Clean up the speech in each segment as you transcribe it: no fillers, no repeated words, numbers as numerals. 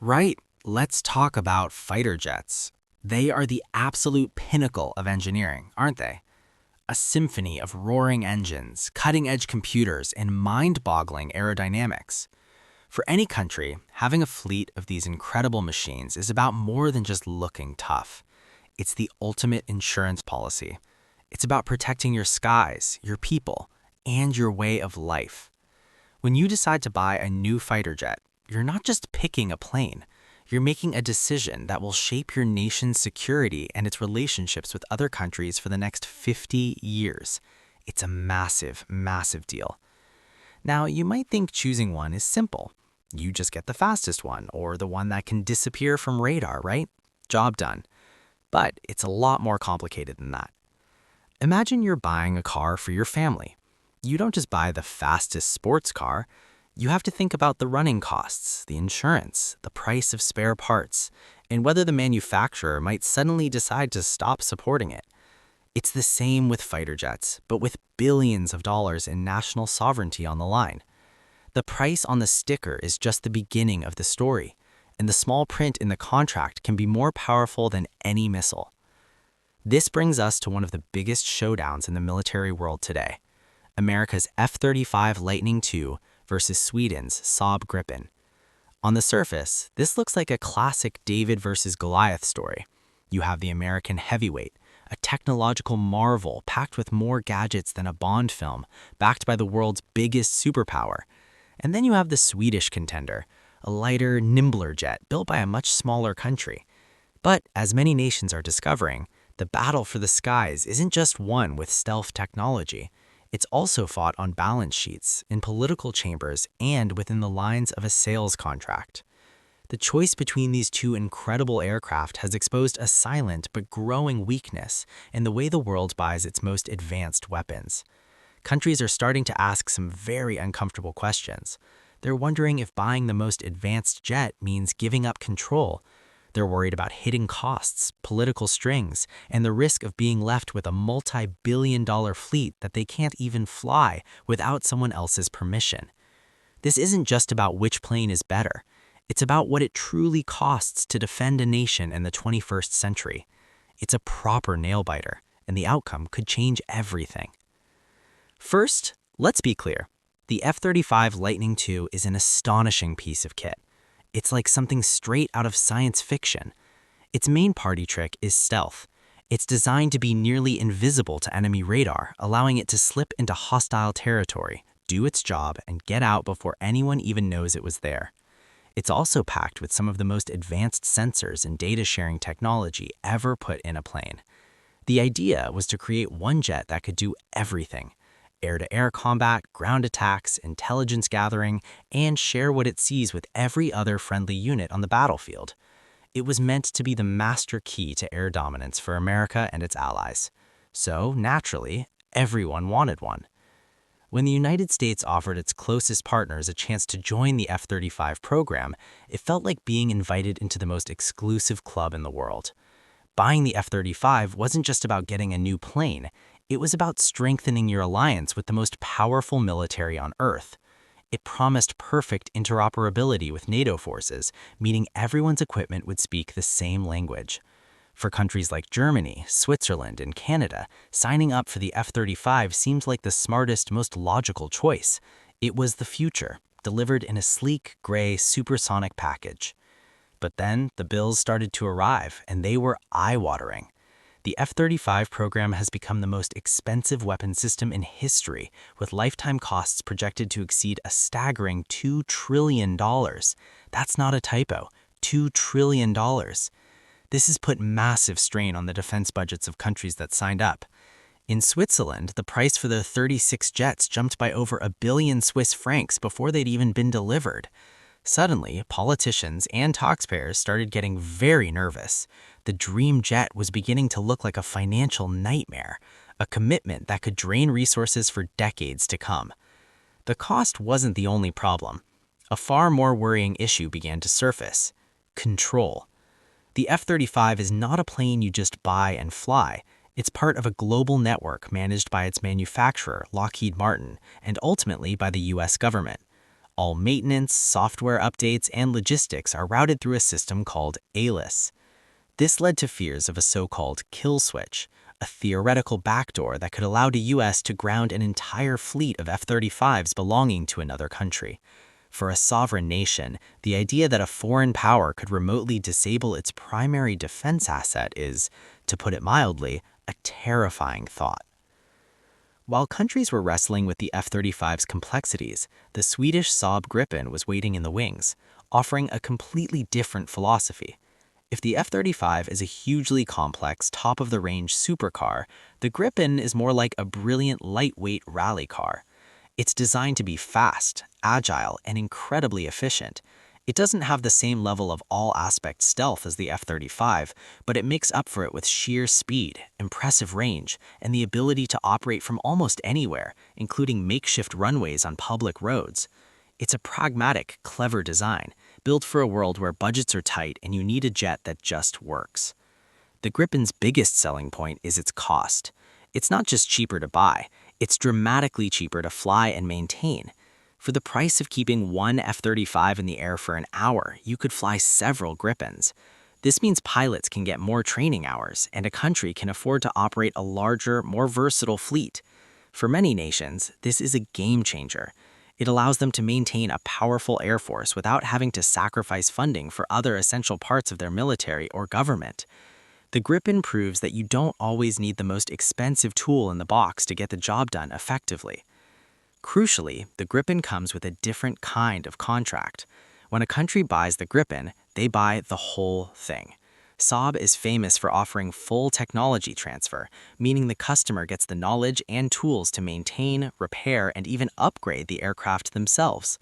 Right, let's talk about fighter jets. They are the absolute pinnacle of engineering, aren't they? A symphony of roaring engines, cutting-edge computers, and mind-boggling aerodynamics. For any country, having a fleet of these incredible machines is about more than just looking tough. It's the ultimate insurance policy. It's about protecting your skies, your people, and your way of life. When you decide to buy a new fighter jet, you're not just picking a plane. You're making a decision that will shape your nation's security and its relationships with other countries for the next 50 years. It's a massive, massive deal. Now, you might think choosing one is simple. You just get the fastest one or the one that can disappear from radar, right? Job done. But it's a lot more complicated than that. Imagine you're buying a car for your family. You don't just buy the fastest sports car. You have to think about the running costs, the insurance, the price of spare parts, and whether the manufacturer might suddenly decide to stop supporting it. It's the same with fighter jets, but with billions of dollars in national sovereignty on the line. The price on the sticker is just the beginning of the story, and the small print in the contract can be more powerful than any missile. This brings us to one of the biggest showdowns in the military world today: America's F-35 Lightning II versus Sweden's Saab Gripen. On the surface, this looks like a classic David versus Goliath story. You have the American heavyweight, a technological marvel packed with more gadgets than a Bond film, backed by the world's biggest superpower. And then you have the Swedish contender, a lighter, nimbler jet built by a much smaller country. But as many nations are discovering, the battle for the skies isn't just won with stealth technology. It's also fought on balance sheets, in political chambers, and within the lines of a sales contract. The choice between these two incredible aircraft has exposed a silent but growing weakness in the way the world buys its most advanced weapons. Countries are starting to ask some very uncomfortable questions. They're wondering if buying the most advanced jet means giving up control. They're worried about hidden costs, political strings, and the risk of being left with a multi-billion-dollar fleet that they can't even fly without someone else's permission. This isn't just about which plane is better. It's about what it truly costs to defend a nation in the 21st century. It's a proper nail-biter, and the outcome could change everything. First, let's be clear. The F-35 Lightning II is an astonishing piece of kit. It's like something straight out of science fiction. Its main party trick is stealth. It's designed to be nearly invisible to enemy radar, allowing it to slip into hostile territory, do its job, and get out before anyone even knows it was there. It's also packed with some of the most advanced sensors and data-sharing technology ever put in a plane. The idea was to create one jet that could do everything: air-to-air combat, ground attacks, intelligence gathering, and share what it sees with every other friendly unit on the battlefield. It was meant to be the master key to air dominance for America and its allies. So, naturally, everyone wanted one. When the United States offered its closest partners a chance to join the F-35 program, it felt like being invited into the most exclusive club in the world. Buying the F-35 wasn't just about getting a new plane. It was about strengthening your alliance with the most powerful military on Earth. It promised perfect interoperability with NATO forces, meaning everyone's equipment would speak the same language. For countries like Germany, Switzerland, and Canada, signing up for the F-35 seemed like the smartest, most logical choice. It was the future, delivered in a sleek, gray, supersonic package. But then the bills started to arrive, and they were eye-watering. The F-35 program has become the most expensive weapon system in history, with lifetime costs projected to exceed a staggering $2 trillion. That's not a typo, $2 trillion. This has put massive strain on the defense budgets of countries that signed up. In Switzerland, the price for their 36 jets jumped by over 1 billion Swiss francs before they'd even been delivered. Suddenly, politicians and taxpayers started getting very nervous. The dream jet was beginning to look like a financial nightmare, a commitment that could drain resources for decades to come. The cost wasn't the only problem. A far more worrying issue began to surface: control. The F-35 is not a plane you just buy and fly. It's part of a global network managed by its manufacturer, Lockheed Martin, and ultimately by the US government. All maintenance, software updates, and logistics are routed through a system called ALIS. This led to fears of a so-called kill switch, a theoretical backdoor that could allow the US to ground an entire fleet of F-35s belonging to another country. For a sovereign nation, the idea that a foreign power could remotely disable its primary defense asset is, to put it mildly, a terrifying thought. While countries were wrestling with the F-35's complexities, the Swedish Saab Gripen was waiting in the wings, offering a completely different philosophy. If the F-35 is a hugely complex, top-of-the-range supercar, the Gripen is more like a brilliant lightweight rally car. It's designed to be fast, agile, and incredibly efficient. It doesn't have the same level of all-aspect stealth as the F-35, but it makes up for it with sheer speed, impressive range, and the ability to operate from almost anywhere, including makeshift runways on public roads. It's a pragmatic, clever design, built for a world where budgets are tight and you need a jet that just works. The Gripen's biggest selling point is its cost. It's not just cheaper to buy, it's dramatically cheaper to fly and maintain. For the price of keeping one F-35 in the air for an hour, you could fly several Gripens. This means pilots can get more training hours, and a country can afford to operate a larger, more versatile fleet. For many nations, this is a game changer. It allows them to maintain a powerful air force without having to sacrifice funding for other essential parts of their military or government. The Gripen proves that you don't always need the most expensive tool in the box to get the job done effectively. Crucially, the Gripen comes with a different kind of contract. When a country buys the Gripen, they buy the whole thing. Saab is famous for offering full technology transfer, meaning the customer gets the knowledge and tools to maintain, repair, and even upgrade the aircraft themselves.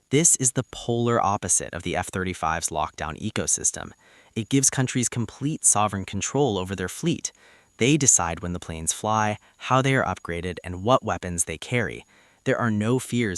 This is the polar opposite of the F-35's lockdown ecosystem. It gives countries complete sovereign control over their fleet. They decide when the planes fly, how they are upgraded, and what weapons they carry. There are no fears